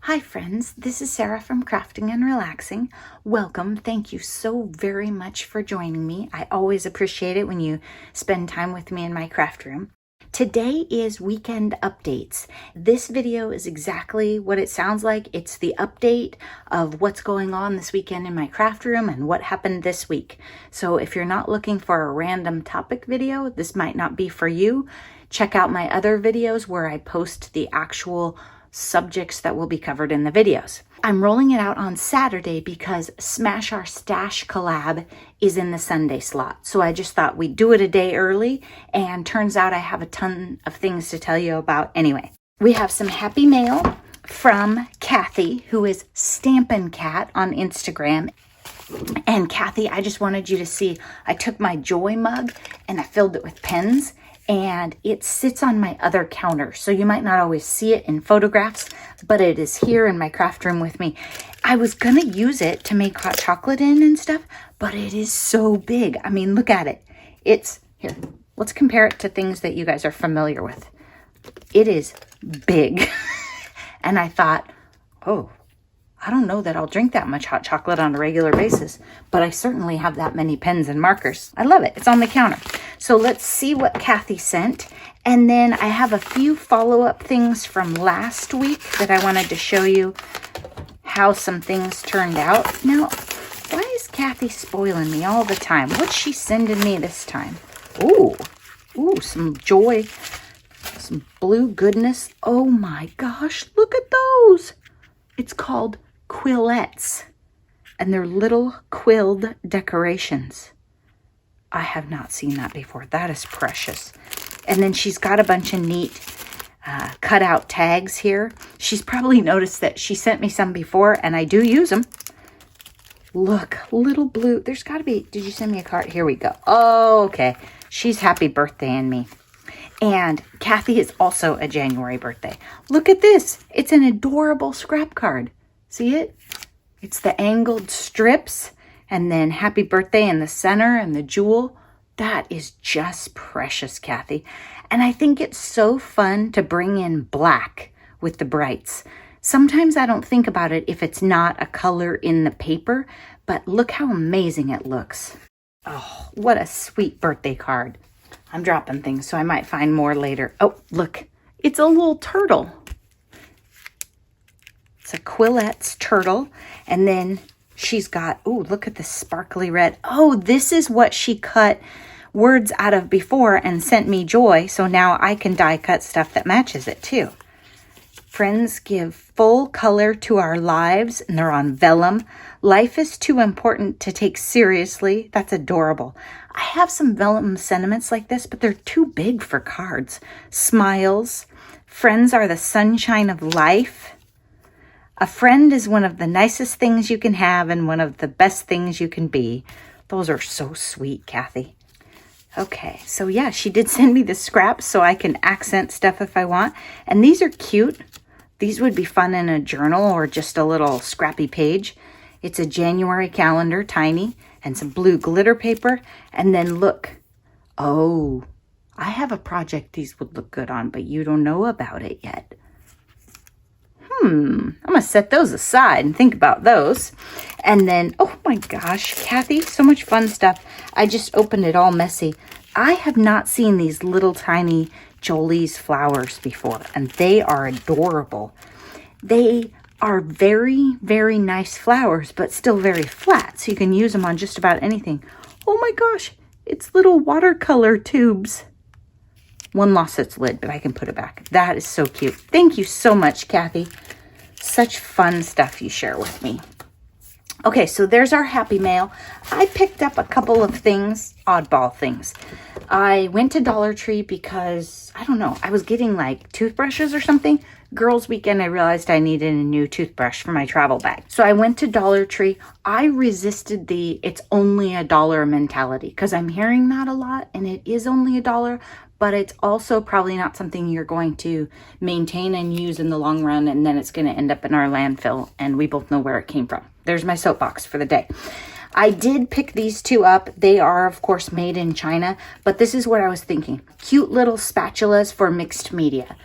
Hi friends, this is Sarah from Crafting and Relaxing. Welcome. Thank you so very much for joining me. I always appreciate it when you spend time with me in my craft room. Today is weekend updates. This video is exactly what it sounds like. It's the update of what's going on this weekend in my craft room and what happened this week. So if you're not looking for a random topic video, this might not be for you. Check out my other videos where I post the actual subjects that will be covered in the videos. I'm rolling it out on Saturday because Smash Our Stash collab is in the Sunday slot. So I just thought we'd do it a day early, and turns out I have a ton of things to tell you about anyway. We have some happy mail from Kathy, who is Stampnkat on Instagram. And Kathy, I just wanted you to see, I took my Joy mug and I filled it with pens, and it sits on my other counter. So you might not always see it in photographs, but it is here in my craft room with me. I was gonna use it to make hot chocolate in and stuff, but it is so big. I mean, look at it. It's, here, let's compare it to things that you guys are familiar with. It is big. And I thought, oh, I don't know that I'll drink that much hot chocolate on a regular basis, but I certainly have that many pens and markers. I love it. It's on the counter. So let's see what Kathy sent. And then I have a few follow-up things from last week that I wanted to show you how some things turned out. Now, why is Kathy spoiling me all the time? What's she sending me this time? Ooh, some Joy, some blue goodness. Oh my gosh, look at those. It's called quillettes, and they're little quilled decorations. I have not seen that before. That is precious. And then she's got a bunch of neat cutout tags here. She's probably noticed that she sent me some before, and I do use them. Look, little blue. There's got to be, did you send me a card? Here we go. Oh, okay. She's happy birthday-ing me. And Kathy is also a January birthday. Look at this. It's an adorable scrap card. See it? It's the angled strips and then happy birthday in the center and the jewel. That is just precious, Kathy. And I think it's so fun to bring in black with the brights. Sometimes I don't think about it if it's not a color in the paper, but look how amazing it looks. Oh, what a sweet birthday card. I'm dropping things, so I might find more later. Oh, look, it's a little turtle. It's a Quillette's turtle. And then she's got, oh, look at the sparkly red. Oh, this is what she cut words out of before and sent me Joy. So now I can die cut stuff that matches it too. Friends give full color to our lives, and they're on vellum. Life is too important to take seriously. That's adorable. I have some vellum sentiments like this, but they're too big for cards. Smiles. Friends are the sunshine of life. A friend is one of the nicest things you can have and one of the best things you can be. Those are so sweet, Kathy. Okay, so yeah, she did send me the scraps so I can accent stuff if I want. And these are cute. These would be fun in a journal or just a little scrappy page. It's a January calendar, tiny, and some blue glitter paper. And then look, oh, I have a project these would look good on, but you don't know about it yet. I'm going to set those aside and think about those. And then, oh my gosh, Kathy, so much fun stuff. I just opened it all messy. I have not seen these little tiny Jolie's flowers before, and they are adorable. They are very, very nice flowers, but still very flat, so you can use them on just about anything. Oh my gosh, it's little watercolor tubes. One lost its lid, but I can put it back. That is so cute. Thank you so much, Kathy. Such fun stuff you share with me. Okay, so there's our happy mail. I picked up a couple of things, oddball things. I went to Dollar Tree because, I don't know, I was getting like toothbrushes or something. Girls' weekend, I realized I needed a new toothbrush for my travel bag. So I went to Dollar Tree. I resisted the it's only $1 mentality because I'm hearing that a lot, and it is only $1, but it's also probably not something you're going to maintain and use in the long run, and then it's going to end up in our landfill, and we both know where it came from. There's my soapbox for the day. I did pick these two up. They are, of course, made in China, but this is what I was thinking. Cute little spatulas for mixed media.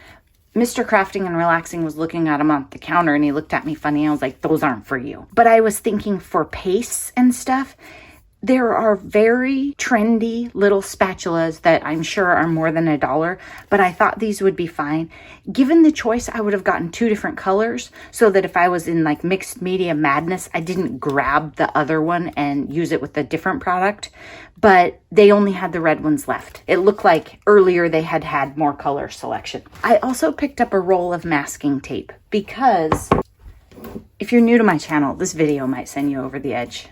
Mr. Crafting and Relaxing was looking at them on the counter and he looked at me funny. I was like, those aren't for you. But I was thinking for pastes and stuff, there are very trendy little spatulas that I'm sure are more than $1, but I thought these would be fine. Given the choice, I would have gotten 2 different colors so that if I was in like mixed media madness, I didn't grab the other one and use it with a different product, but they only had the red ones left. It looked like earlier they had had more color selection. I also picked up a roll of masking tape because if you're new to my channel, this video might send you over the edge.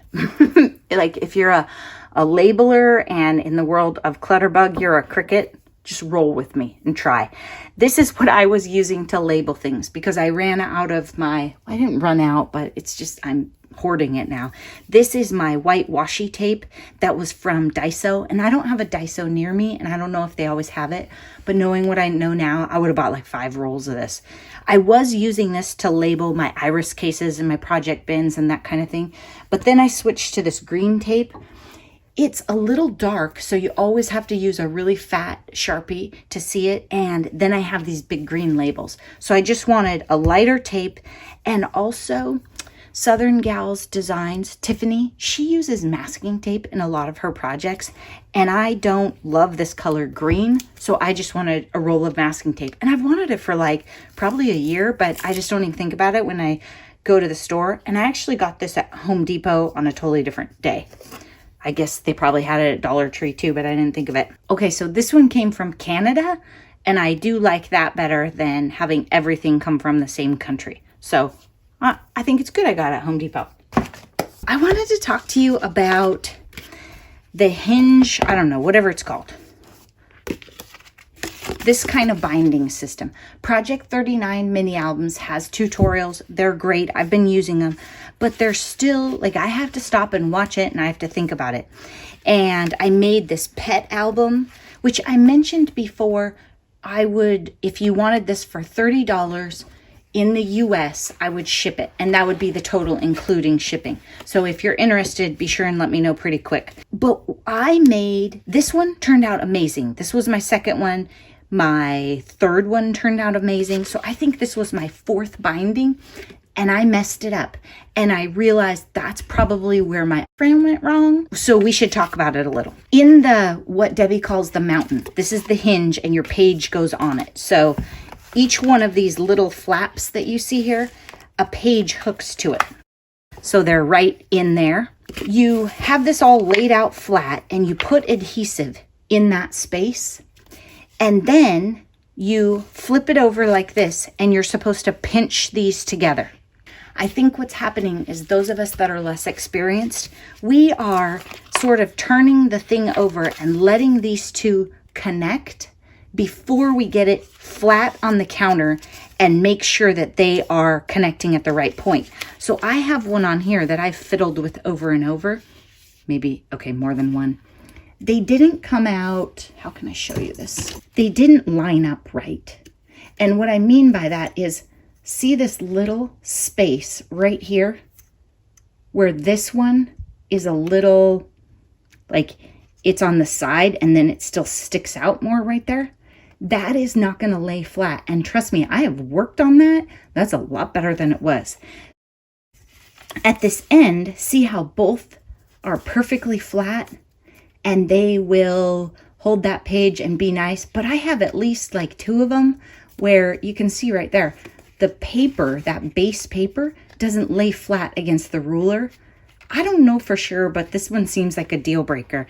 Like if you're a labeler and in the world of Clutterbug, you're a cricket, just roll with me and try. This is what I was using to label things because I ran out of I didn't run out, but it's just, I'm hoarding it now. This is my white washi tape that was from Daiso, and I don't have a Daiso near me, and I don't know if they always have it, but knowing what I know now, I would have bought like 5 rolls of this. I was using this to label my iris cases and my project bins and that kind of thing, but then I switched to this green tape. It's a little dark, so you always have to use a really fat Sharpie to see it, and then I have these big green labels. So I just wanted a lighter tape, and also Southern Gals Designs, Tiffany, she uses masking tape in a lot of her projects, and I don't love this color green, so I just wanted a roll of masking tape. And I've wanted it for like probably a year, but I just don't even think about it when I go to the store. And I actually got this at Home Depot on a totally different day. I guess they probably had it at Dollar Tree too, but I didn't think of it. Okay, so this one came from Canada, and I do like that better than having everything come from the same country. So I think it's good I got it at Home Depot. I wanted to talk to you about the Hinge, I don't know, whatever it's called. This kind of binding system. Project 39 mini albums has tutorials. They're great. I've been using them, but they're still like, I have to stop and watch it and I have to think about it. And I made this pet album, which I mentioned before. I would, if you wanted this for $30, in the US, I would ship it, and that would be the total including shipping. So if you're interested, be sure and let me know pretty quick. But I made, this one turned out amazing. This was my second one. My third one turned out amazing. So I think this was my 4th binding, and I messed it up. And I realized that's probably where my friend went wrong. So we should talk about it a little. In the, what Debbie calls the mountain, this is the hinge and your page goes on it. So each one of these little flaps that you see here, a page hooks to it. So they're right in there. You have this all laid out flat and you put adhesive in that space. And then you flip it over like this and you're supposed to pinch these together. I think what's happening is those of us that are less experienced, we are sort of turning the thing over and letting these two connect before we get it flat on the counter and make sure that they are connecting at the right point. So I have one on here that I've fiddled with over and over. Maybe, okay, more than one. They didn't come out, how can I show you this? They didn't line up right. And what I mean by that is, see this little space right here where this one is a little, like it's on the side and then it still sticks out more right there? That is not going to lay flat. And trust me, I have worked on that. That's a lot better than it was. At this end, see how both are perfectly flat and they will hold that page and be nice. But I have at least like 2 of them where you can see right there, the paper, that base paper, doesn't lay flat against the ruler. I don't know for sure, but this one seems like a deal breaker.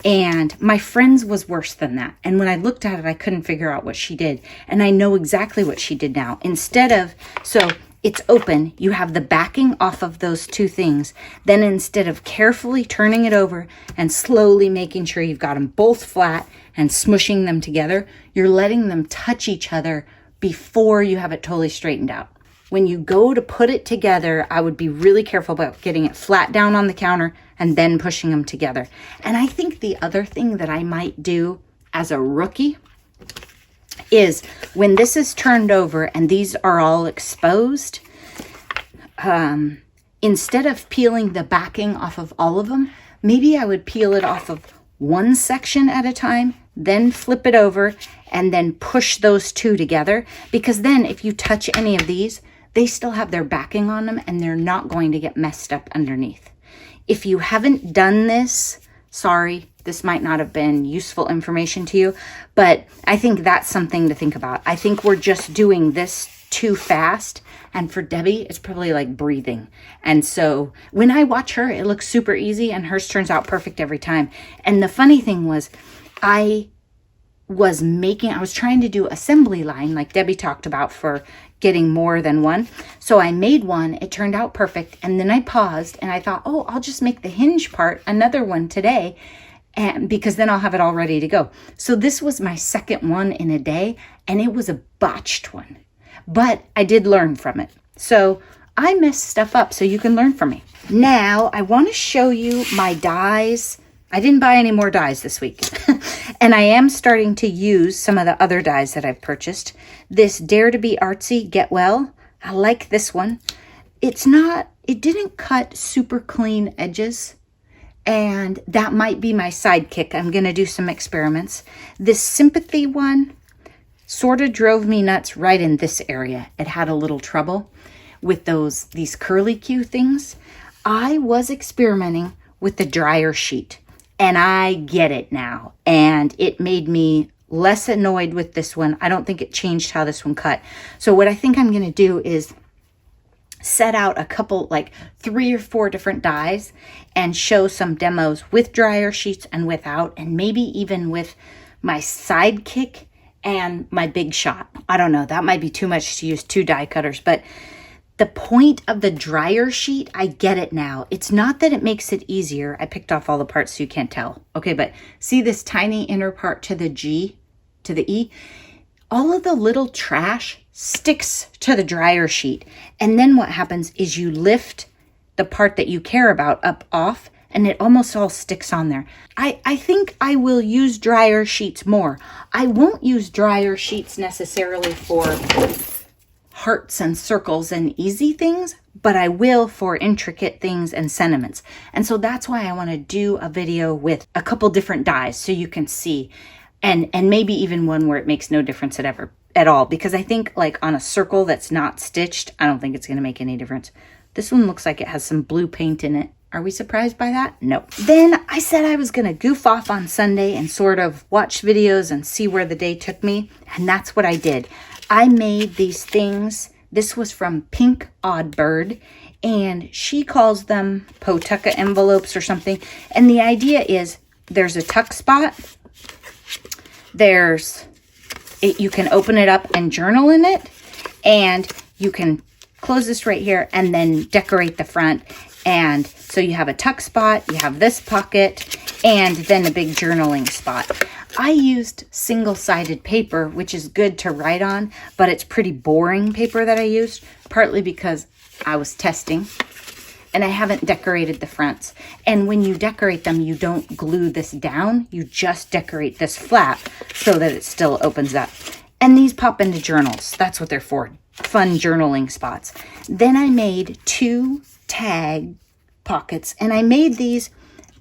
And my friend's was worse than that. And when I looked at it, I couldn't figure out what she did. And I know exactly what she did now. Instead of, so it's open, you have the backing off of those 2 things. Then instead of carefully turning it over and slowly making sure you've got them both flat and smushing them together, you're letting them touch each other before you have it totally straightened out. When you go to put it together, I would be really careful about getting it flat down on the counter and then pushing them together. And I think the other thing that I might do as a rookie is when this is turned over and these are all exposed, instead of peeling the backing off of all of them, maybe I would peel it off of one section at a time, then flip it over, and then push those two together, because then if you touch any of these, they still have their backing on them and they're not going to get messed up underneath. If you haven't done this, sorry, this might not have been useful information to you, but I think that's something to think about. I think we're just doing this too fast. And for Debbie, it's probably like breathing. And so when I watch her, it looks super easy and hers turns out perfect every time. And the funny thing was, I was trying to do assembly line like Debbie talked about for getting more than one. So I made one, it turned out perfect. And then I paused and I thought, oh, I'll just make the hinge part another one today. And because then I'll have it all ready to go. So this was my second one in a day and it was a botched one. But I did learn from it. So I mess stuff up so you can learn from me. Now I want to show you my dies. I didn't buy any more dies this week. And I am starting to use some of the other dies that I've purchased. This Dare to Be Artsy Get Well. I like this one. It didn't cut super clean edges. And that might be my sidekick. I'm going to do some experiments. This Sympathy one sort of drove me nuts right in this area. It had a little trouble with these curly Q things. I was experimenting with the dryer sheet and I get it now. And it made me less annoyed with this one. I don't think it changed how this one cut. So what I think I'm going to do is set out a couple, like 3 or 4 different dies and show some demos with dryer sheets and without, and maybe even with my sidekick and my big shot. I don't know, that might be too much to use 2 die cutters, but the point of the dryer sheet, I get it now. It's not that it makes it easier. I picked off all the parts so you can't tell. Okay, but see this tiny inner part to the G, to the E? All of the little trash sticks to the dryer sheet. And then what happens is you lift the part that you care about up off and it almost all sticks on there. I think I will use dryer sheets more. I won't use dryer sheets necessarily for hearts and circles and easy things, but I will for intricate things and sentiments. And so that's why I want to do a video with a couple different dies so you can see, and maybe even one where it makes no difference at all, because I think like on a circle that's not stitched, I don't think it's going to make any difference. This one looks like it has some blue paint in it. Are we surprised by that? No. Then I said I was going to goof off on Sunday and sort of watch videos and see where the day took me. And that's what I did. I made these things. This was from Pink Oddbird, and she calls them Pawtucket envelopes or something. And the idea is there's a tuck spot. You can open it up and journal in it. And you can close this right here and then decorate the front. And so you have a tuck spot, you have this pocket, and then a big journaling spot. I used single-sided paper, which is good to write on, but it's pretty boring paper that I used, partly because I was testing, and I haven't decorated the fronts. And when you decorate them, you don't glue this down, you just decorate this flap so that it still opens up. And these pop into journals. That's what they're for, fun journaling spots. Then I made 2 tag pockets, and I made these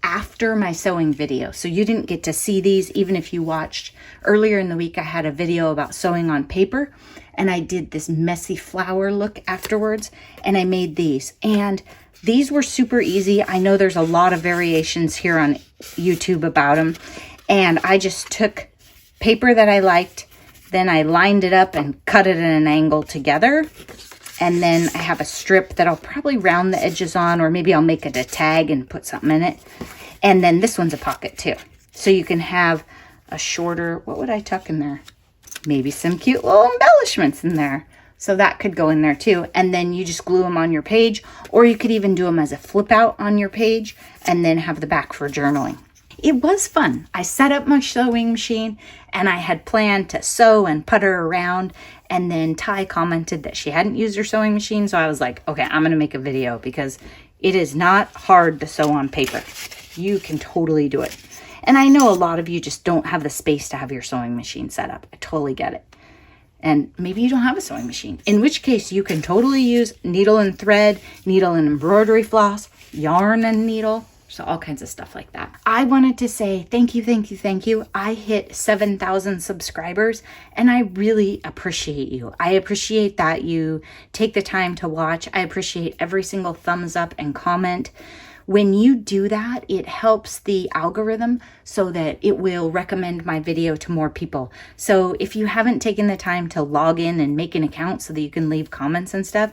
after my sewing video, so you didn't get to see these. Even if you watched earlier in the week, I had a video about sewing on paper, and I did this messy flower look afterwards, and I made these, and these were super easy. I know there's a lot of variations here on YouTube about them, and I just took paper that I liked, then I lined it up and cut it at an angle together. And then I have a strip that I'll probably round the edges on, or maybe I'll make it a tag and put something in it. And then this one's a pocket too. So you can have a shorter, what would I tuck in there? Maybe some cute little embellishments in there. So that could go in there too. And then you just glue them on your page, or you could even do them as a flip out on your page and then have the back for journaling. It was fun. I set up my sewing machine and I had planned to sew and putter around. And then Ty commented that she hadn't used her sewing machine. So I was like, okay, I'm going to make a video because it is not hard to sew on paper. You can totally do it. And I know a lot of you just don't have the space to have your sewing machine set up. I totally get it. And maybe you don't have a sewing machine, in which case you can totally use needle and thread, needle and embroidery floss, yarn and needle. So all kinds of stuff like that. I wanted to say thank you, thank you, thank you. I hit 7,000 subscribers and I really appreciate you. I appreciate that you take the time to watch. I appreciate every single thumbs up and comment. When you do that, it helps the algorithm so that it will recommend my video to more people. So if you haven't taken the time to log in and make an account so that you can leave comments and stuff,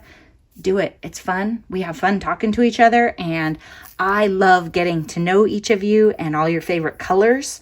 do it. It's fun. We have fun talking to each other, and I love getting to know each of you and all your favorite colors.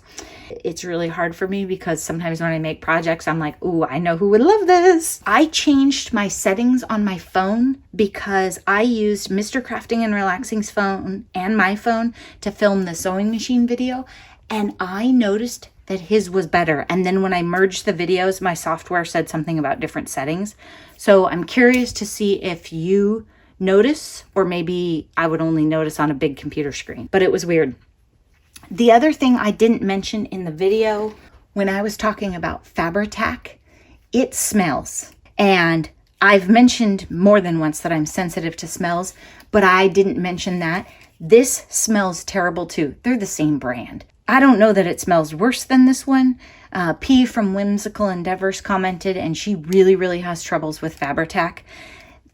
It's really hard for me because sometimes when I make projects, I'm like, ooh, I know who would love this. I changed my settings on my phone because I used Mr. Crafting and Relaxing's phone and my phone to film the sewing machine video, and I noticed that his was better. And then when I merged the videos, my software said something about different settings. So I'm curious to see if you notice, or maybe I would only notice on a big computer screen, but it was weird. The other thing I didn't mention in the video when I was talking about Fabri-Tac, it smells. And I've mentioned more than once that I'm sensitive to smells, but I didn't mention that. This smells terrible too. They're the same brand. I don't know that it smells worse than this one. P from Whimsical Endeavors commented, and she really has troubles with Fabri-Tac.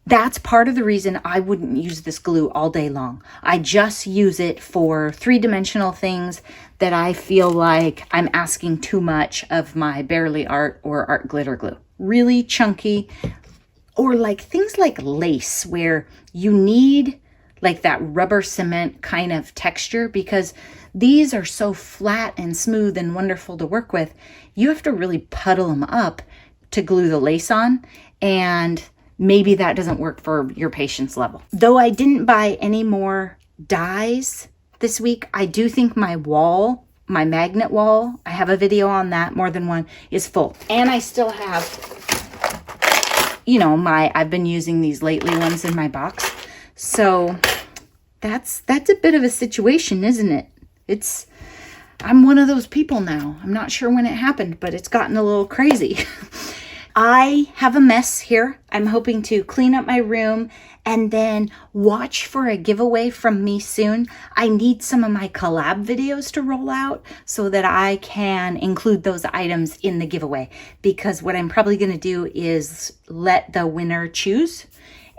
That's part of the reason I wouldn't use this glue all day long. I just use it for three-dimensional things that I feel like I'm asking too much of my Barely Art or Art Glitter glue. Really chunky, or like things like lace where you need like that rubber cement kind of texture, because these are so flat and smooth and wonderful to work with. You have to really puddle them up to glue the lace on, and maybe that doesn't work for your patience level. Though I didn't buy any more dies this week, I do think my wall, my magnet wall, I have a video on that, more than one, is full. And I still have, you know, I've been using these lately ones in my box. So that's a bit of a situation, isn't it? I'm one of those people now. I'm not sure when it happened, but it's gotten a little crazy. I have a mess here. I'm hoping to clean up my room and then watch for a giveaway from me soon. I need some of my collab videos to roll out so that I can include those items in the giveaway, because what I'm probably going to do is let the winner choose.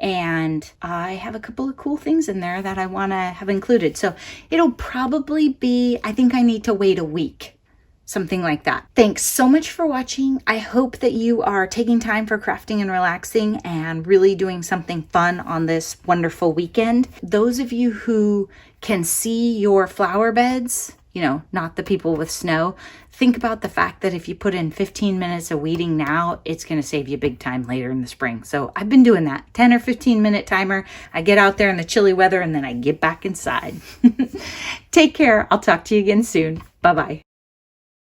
And I have a couple of cool things in there that I want to have included. So it'll probably be, I think I need to wait a week, something like that. Thanks so much for watching. I hope that you are taking time for crafting and relaxing and really doing something fun on this wonderful weekend. Those of you who can see your flower beds, you know, not the people with snow, think about the fact that if you put in 15 minutes of weeding now, it's going to save you big time later in the spring. So I've been doing that 10 or 15 minute timer. I get out there in the chilly weather and then I get back inside. Take care. I'll talk to you again soon. Bye-bye.